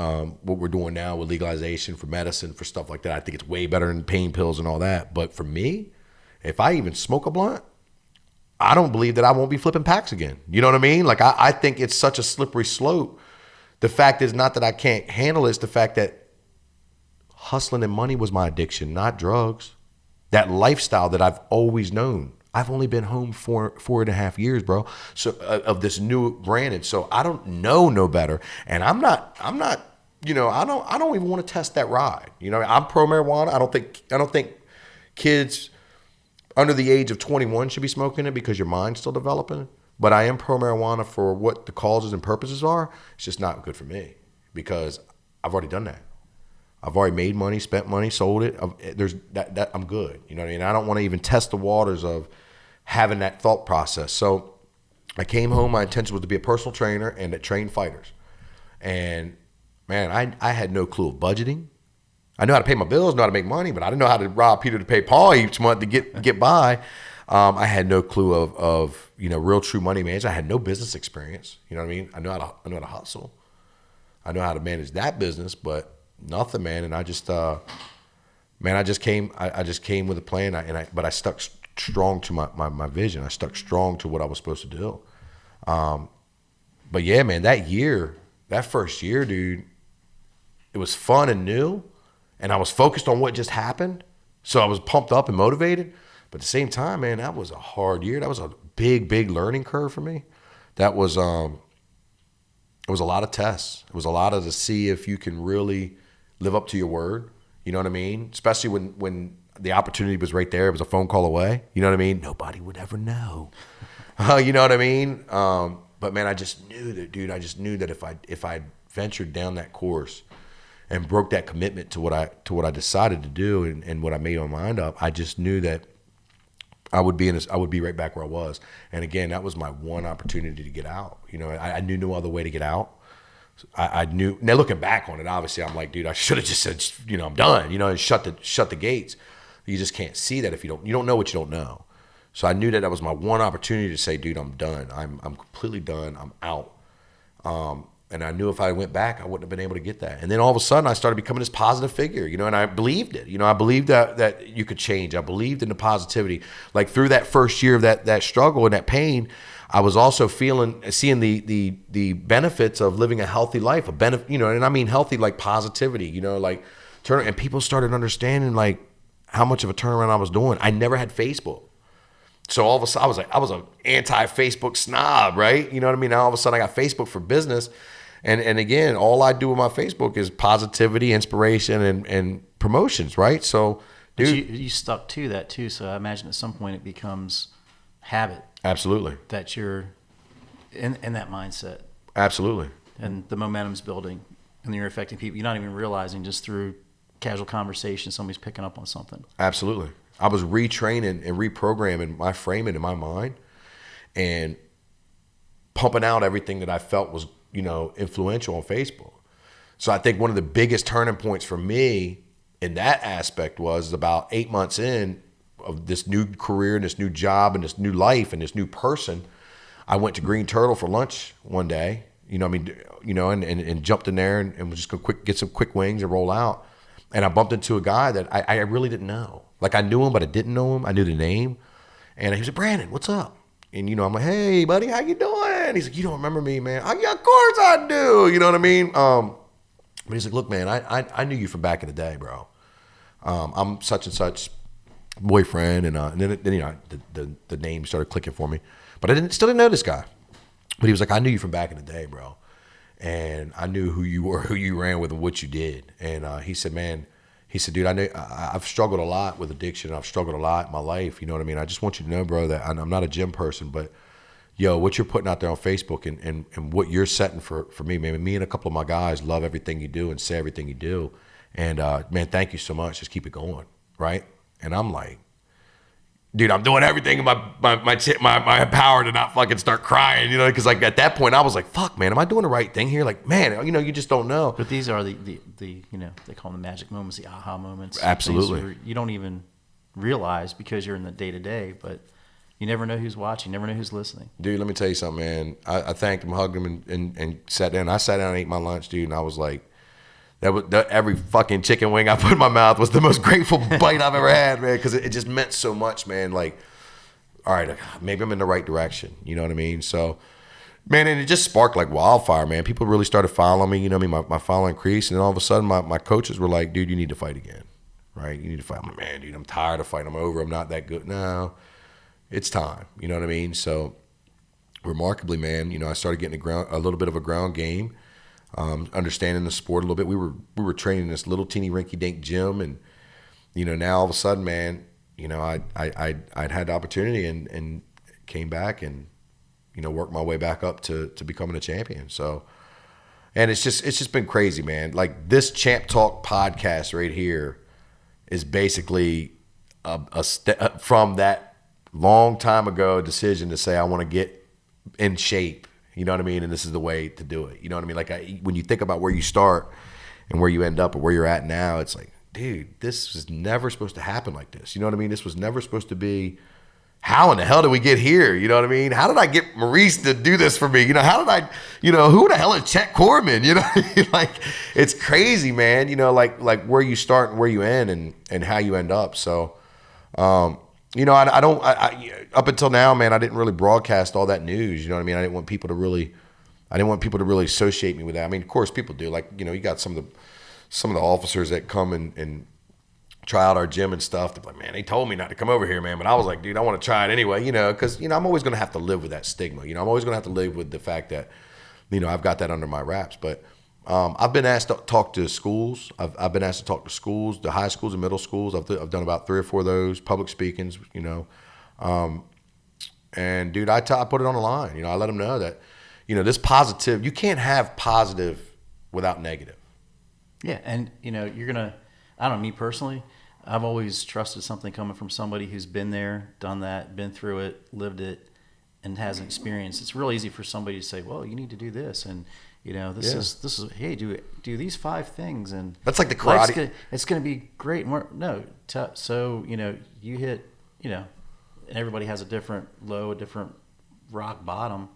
what we're doing now with legalization for medicine, for stuff like that. I think it's way better than pain pills and all that. But for me, if I even smoke a blunt, I don't believe that I won't be flipping packs again. You know what I mean? Like, I think it's such a slippery slope. The fact is not that I can't handle it. It's the fact that hustling and money was my addiction, not drugs. That lifestyle that I've always known. I've only been home 4.5 years, bro. So of this new granted. So I don't know no better. And I'm not, you know, I don't even want to test that ride. You know, I'm pro marijuana. I don't think kids under the age of 21 should be smoking it, because your mind's still developing. But I am pro marijuana for what the causes and purposes are. It's just not good for me, because I've already done that. I've already made money, spent money, sold it. I'm good. You know what I mean? I don't want to even test the waters of having that thought process. So I came home. My intention was to be a personal trainer and to train fighters. And man, I had no clue of budgeting. I know how to pay my bills, know how to make money, but I didn't know how to rob Peter to pay Paul each month to get by. I had no clue of you know, real true money management. I had no business experience. You know what I mean? I know how to hustle. I know how to manage that business, but nothing, man. And I just came with a plan, but I stuck strong to my vision. I stuck strong to what I was supposed to do. But yeah, man, that first year, dude, it was fun and new, and I was focused on what just happened. So I was pumped up and motivated. But at the same time, man, that was a hard year. That was a big, big learning curve for me. That was, it was a lot of tests. It was a lot to see if you can really live up to your word. You know what I mean? Especially when the opportunity was right there. It was a phone call away. You know what I mean? Nobody would ever know. You know what I mean? But man, I just knew that, dude. I just knew that if I ventured down that course and broke that commitment to what I decided to do and what I made my mind up, I just knew that I would be right back where I was. And again, that was my one opportunity to get out. You know, I knew no other way to get out. I knew. Now looking back on it, obviously, I'm like, dude, I should have just said, you know, I'm done. You know, and shut the gates. You just can't see that if you don't know what you don't know. So I knew that was my one opportunity to say, dude, I'm done. I'm completely done. I'm out. And I knew if I went back, I wouldn't have been able to get that. And then all of a sudden, I started becoming this positive figure, you know, and I believed it. You know, I believed that you could change. I believed in the positivity. Like through that first year of that struggle and that pain, I was also seeing the benefits of living a healthy life, you know, and I mean healthy, like positivity, you know, like and people started understanding like how much of a turnaround I was doing. I never had Facebook. So all of a sudden, I was an anti-Facebook snob, right? You know what I mean? Now all of a sudden, I got Facebook for business, and again, all I do with my Facebook is positivity, inspiration, and promotions, right? So, dude, you stuck to that too. So I imagine at some point it becomes habit. Absolutely. That you're in that mindset, Absolutely. and the momentum's building, and you're affecting people. You're not even realizing just through casual conversation, somebody's picking up on something. Absolutely. I was retraining and reprogramming my framing in my mind and pumping out everything that I felt was, you know, influential on Facebook. So I think one of the biggest turning points for me in that aspect was about 8 months in of this new career and this new job and this new life and this new person. I went to Green Turtle for lunch one day, you know, I mean, you know, and jumped in there and was just going to get some quick wings and roll out. And I bumped into a guy that I really didn't know. Like I knew him, but I didn't know him. I knew the name. And he was like, Brandon, what's up? And, you know, I'm like, hey, buddy, how you doing? He's like, you don't remember me, man? Yeah, of course I do. You know what I mean? But he's like, look, man, I knew you from back in the day, bro. I'm such and such boyfriend. And then you know, the name started clicking for me. But I still didn't know this guy. But he was like, I knew you from back in the day, bro. And I knew who you were, who you ran with, and what you did. And he said, man, dude, I've struggled a lot with addiction. I've struggled a lot in my life. You know what I mean? I just want you to know, bro, that I'm not a gym person, but yo, what you're putting out there on Facebook and what you're setting for me, man. Me and a couple of my guys love everything you do and say everything you do. And man, thank you so much. Just keep it going, right? And I'm like, dude, I'm doing everything in my power to not fucking start crying, you know, because like at that point I was like, fuck, man, am I doing the right thing here? Like, man, you know, you just don't know. But these are the you know, they call them the magic moments, the aha moments. Absolutely. You don't even realize because you're in the day to day, but you never know who's watching, you never know who's listening. Dude, let me tell you something, man. I thanked him, hugged him, and sat down. I sat down and ate my lunch, dude, and I was like, every fucking chicken wing I put in my mouth was the most grateful bite I've ever had, man, because it just meant so much, man. Like, all right, maybe I'm in the right direction. You know what I mean? So, man, and it just sparked like wildfire, man. People really started following me. You know what I mean? My following increased, and then all of a sudden, my coaches were like, dude, you need to fight again, right? You need to fight. I'm like, man, dude, I'm tired of fighting. I'm over. I'm not that good. No, it's time. You know what I mean? So, remarkably, man, you know, I started getting a little bit of a ground game. Understanding the sport a little bit. We were training in this little teeny rinky dink gym, and you know, now all of a sudden, man, you know, I'd had the opportunity and came back and, you know, worked my way back up to becoming a champion. So, and it's just been crazy, man. Like this Champ Talk podcast right here is basically a step from that long time ago decision to say I want to get in shape. You know what I mean? And this is the way to do it. You know what I mean? Like when you think about where you start and where you end up or where you're at now, it's like, dude, this was never supposed to happen like this. You know what I mean? This was never supposed to be. How in the hell did we get here? You know what I mean? How did I get Maurice to do this for me? You know, how did I, you know, who the hell is Chet Corman? You know, like it's crazy, man. You know, like where you start and where you end and how you end up. So, you know, I don't up until now, man, I didn't really broadcast all that news. You know what I mean? I didn't want people to really associate me with that. I mean, of course, people do. Like, you know, you got some of the officers that come and try out our gym and stuff. They're like, man, they told me not to come over here, man. But I was like, dude, I want to try it anyway. You know, because you know, I'm always going to have to live with that stigma. You know, I'm always going to have to live with the fact that, you know, I've got that under my wraps. But I've been asked to talk to schools. I've been asked to talk to schools, the high schools and middle schools. I've done about 3 or 4 of those public speakings, and dude, I put it on the line. I let them know that, this positive, you can't have positive without negative. Yeah, and you're gonna. I don't know, me personally, I've always trusted something coming from somebody who's been there, done that, been through it, lived it, and has an experience. It's real easy for somebody to say, "Well, you need to do this," and this is hey, do these 5 things, and that's like the karate. It's gonna be great. So you hit, and everybody has a different low, a different rock bottom.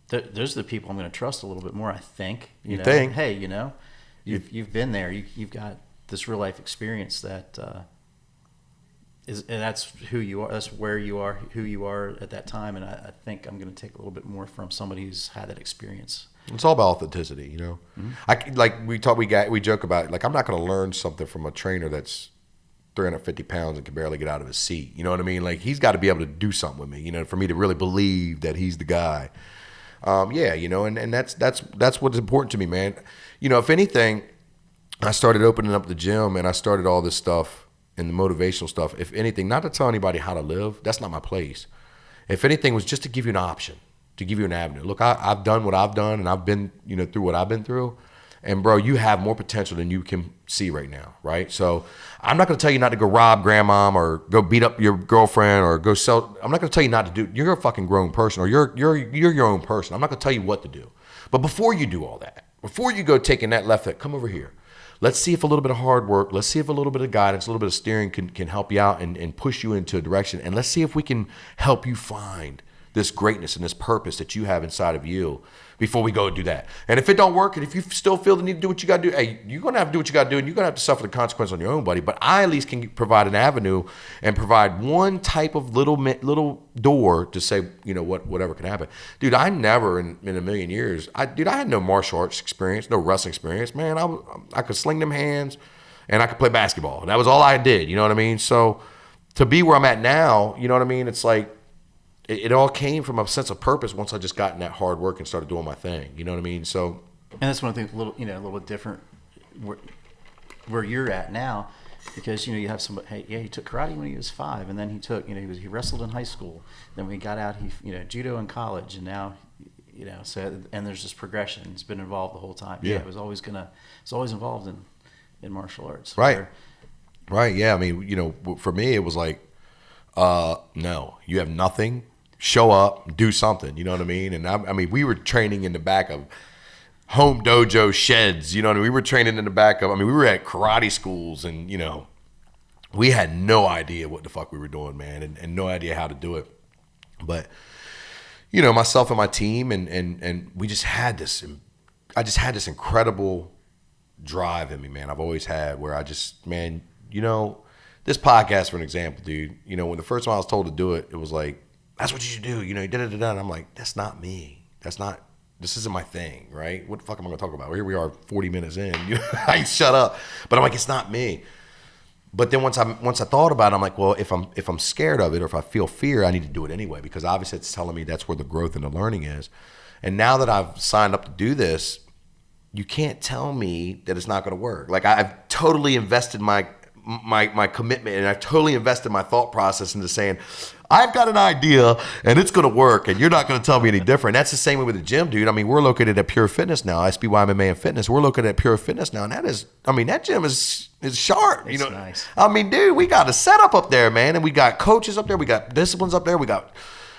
Those are the people I'm going to trust a little bit more. I think. You think? Hey, you've been there. You've got this real life experience that and that's who you are. That's where you are, who you are at that time. And I think I'm going to take a little bit more from somebody who's had that experience. It's all about authenticity, Mm-hmm. We joke about it. Like, I'm not going to learn something from a trainer that's 350 pounds and can barely get out of his seat. You know what I mean? Like, he's got to be able to do something with me, for me to really believe that he's the guy. And that's what's important to me, man. If anything, I started opening up the gym and I started all this stuff and the motivational stuff. If anything, not to tell anybody how to live, that's not my place. If anything, was just to give you an option, to give you an avenue. Look, I've done what I've done and I've been, through what I've been through. And bro, you have more potential than you can see right now, right? So I'm not going to tell you not to go rob grandmom or go beat up your girlfriend or go sell. I'm not going to tell you not to do. You're a fucking grown person, or you're your own person. I'm not going to tell you what to do. But before you do all that, before you go taking that left foot, come over here. Let's see if a little bit of hard work, let's see if a little bit of guidance, a little bit of steering can help you out and push you into a direction. And let's see if we can help you find this greatness and this purpose that you have inside of you before we go do that. And if it don't work, and if you still feel the need to do what you got to do, hey, you're going to have to do what you got to do, and you're going to have to suffer the consequence on your own, buddy. But I at least can provide an avenue and provide one type of little door to say, whatever can happen. Dude, I never in a million years, I had no martial arts experience, no wrestling experience. Man, I could sling them hands, and I could play basketball. That was all I did, you know what I mean? So to be where I'm at now, you know what I mean? It's like, it all came from a sense of purpose once I just got in that hard work and started doing my thing. You know what I mean? So, and that's one thing, a little bit different where you're at now, because you have somebody. Hey, yeah, he took karate when he was 5, and then he took, he wrestled in high school. Then when he got out, he judo in college, and now, so, and there's this progression. He's been involved the whole time. Yeah, it was always involved in martial arts. Right. Right. Yeah. I mean, for me, it was like, no, you have nothing. Show up, do something, you know what I mean? And I mean, we were training in the back of home dojo sheds, you know what I mean? We were training in the back of, we were at karate schools, and, we had no idea what the fuck we were doing, man, and no idea how to do it. But, myself and my team, and we just had this, I just had this incredible drive in me, man. I've always had, where I just, man, this podcast, for an example, dude, when the first time I was told to do it, it was like, that's what you should do, and I'm like, that's not me. This isn't my thing, right? What the fuck am I gonna talk about? Well, here we are 40 minutes in. I shut up. But I'm like, it's not me. But then once I thought about it, I'm like, well, if I'm scared of it, or if I feel fear, I need to do it anyway, because obviously it's telling me that's where the growth and the learning is. And now that I've signed up to do this, you can't tell me that it's not gonna work. Like, I've totally invested my commitment, and I've totally invested my thought process into saying, I've got an idea and it's going to work, and you're not going to tell me any different. That's the same way with the gym, dude. We're located at Pure Fitness now, SBY MMA and Fitness. We're located at Pure Fitness now, and that gym is sharp. It's nice. Dude, we got a setup up there, man, and we got coaches up there, we got disciplines up there,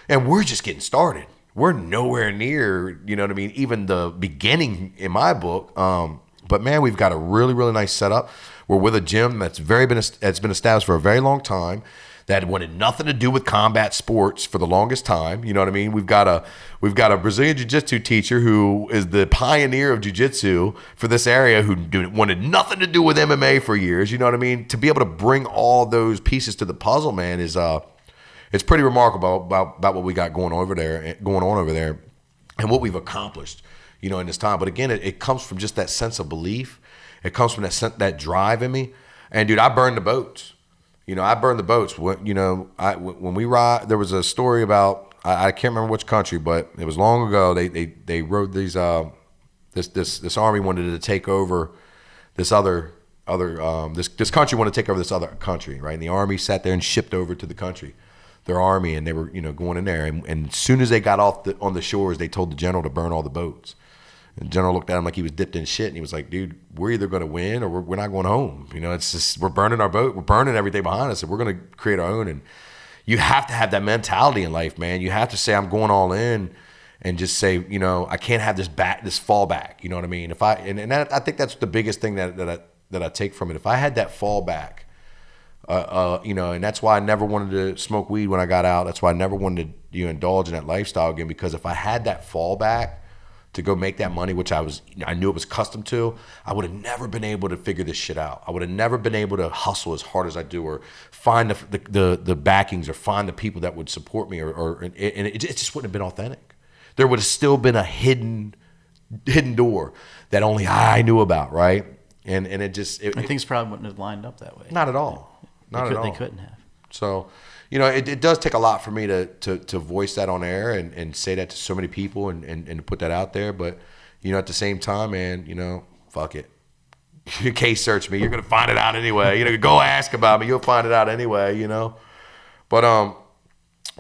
and we're just getting started. We're nowhere near, even the beginning in my book. But man, we've got a really, really nice setup. We're with a gym that's been established for a very long time, that wanted nothing to do with combat sports for the longest time. You know what I mean? We've got a Brazilian Jiu-Jitsu teacher who is the pioneer of Jiu-Jitsu for this area, who wanted nothing to do with MMA for years. You know what I mean? To be able to bring all those pieces to the puzzle, man, is it's pretty remarkable about what we got going on over there, and what we've accomplished, in this time. But again, it comes from just that sense of belief. It comes from that drive in me. And dude, I burned the boats. I burned the boats. When we ride, there was a story about, I can't remember which country, but it was long ago. They rode these this army wanted to take over this this country wanted to take over this other country, right? And the army sat there and shipped over to the country their army, and they were going in there. And as soon as they got off on the shores, they told the general to burn all the boats. And the general looked at him like he was dipped in shit, and he was like, "Dude, we're either going to win or we're not going home. It's just we're burning our boat, we're burning everything behind us, and we're going to create our own." And you have to have that mentality in life, man. You have to say, "I'm going all in," and just say, I can't have this fallback. You know what I mean? I think that's the biggest thing that I take from it. If I had that fallback. And that's why I never wanted to smoke weed when I got out. That's why I never wanted to indulge in that lifestyle again, because if I had that fallback to go make that money, which I knew it was accustomed to, I would have never been able to figure this shit out. I would have never been able to hustle as hard as I do, or find the backings, or find the people that would support me, and it just wouldn't have been authentic. There would have still been a hidden door that only I knew about, right? And things probably wouldn't have lined up that way. Not at all. They couldn't have. So, it does take a lot for me to voice that on air and say that to so many people and to put that out there. But, at the same time, man, fuck it. You case search me. You're going to find it out anyway. Go ask about me. You'll find it out anyway, But,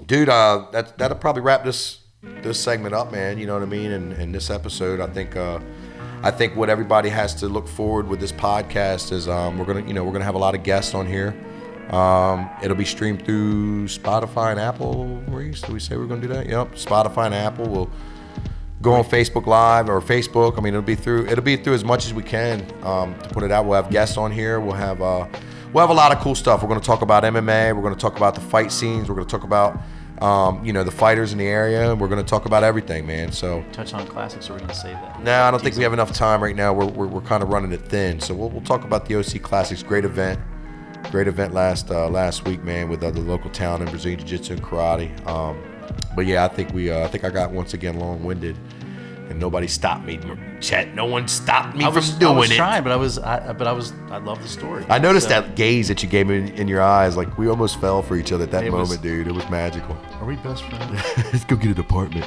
dude, that'll probably wrap this segment up, man. You know what I mean? And this episode, I think what everybody has to look forward with this podcast is we're gonna have a lot of guests on here. It'll be streamed through Spotify and Apple. Maurice, did we say we're gonna do that? Yep, Spotify and Apple. We'll go on Facebook Live or Facebook. I mean, it'll be through as much as we can to put it out. We'll have guests on here. We'll have a lot of cool stuff. We're gonna talk about MMA. We're gonna talk about the fight scenes. We're gonna talk about the fighters in the area. We're going to talk about everything, man. So touch on classics, or we're going to save that. No, I don't think we have enough time right now. We're kind of running it thin. So we'll talk about the OC Classics. Great event last week, man, with the local talent in Brazilian Jiu-Jitsu and karate. But yeah, I think I got once again long-winded, and nobody stopped me. Chet, no one stopped me from doing it. I was trying, I love the story. I noticed that gaze that you gave me in your eyes. Like, we almost fell for each other at that moment, dude. It was magical. Are we best friends? Let's go get an apartment.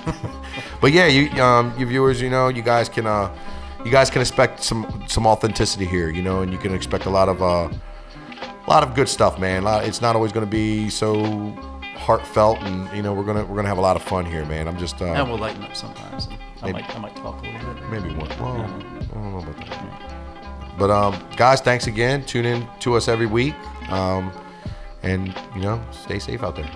But yeah, you viewers, you guys can expect some authenticity here, and you can expect a lot of good stuff, man. It's not always going to be so heartfelt, and we're gonna have a lot of fun here, man. I'm just and we'll lighten up sometimes. I might talk a little bit. Maybe one. Well, I don't know about that. But guys, thanks again. Tune in to us every week, and stay safe out there.